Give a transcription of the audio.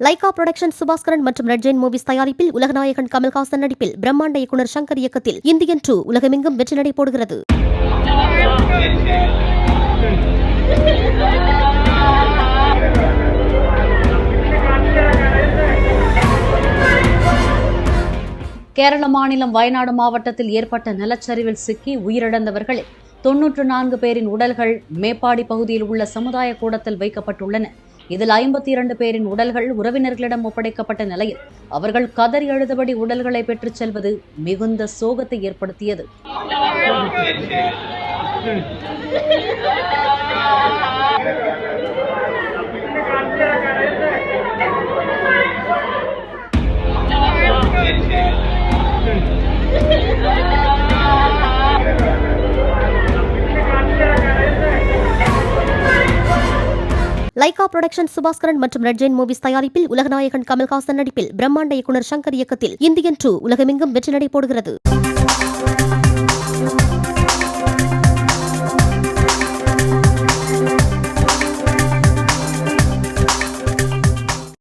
Lyca production Subaskaran மற்றும் red Jain movies தயாரிப்பில் உலகநாயகன் கமல்ஹாசன் நடிப்பில் பிரம்மாண்ட இயக்குனர் சங்கர் இயக்கத்தில் இந்தியன் 2 உலகமெங்கும் வெற்றி நடை போடுகிறது. கேரள மாநிலம் வயநாடு மாவட்டத்தில் ஏற்பட்ட நிலச்சரிவில் சிக்கி உயிரிழந்தவர்களில் 94 பேரின் உடல்கள் மேப்பாடி பகுதியில் உள்ள சமுதாய கூடத்தில் வைக்கப்பட்டுள்ளன. இதில் 52 பேரின் உடல்கள் உறவினர்களிடம் ஒப்படைக்கப்பட்ட நிலையில் அவர்கள் கதறி அழுதபடி உடல்களை பெற்றுச் செல்வது மிகுந்த சோகத்தை ஏற்படுத்தியது. லைகா புரொடக்ஷன் சுபாஸ்கரன் மற்றும் ரெட் ஜெயின் மூவிஸ் தயாரிப்பில் உலகநாயகன் கமல்ஹாசன் நடிப்பில் பிரம்மாண்ட இயக்குனர் சங்கர் இயக்கத்தில் இந்தியன் 2 உலகமெங்கும் வெற்றி நடை போடுகிறது.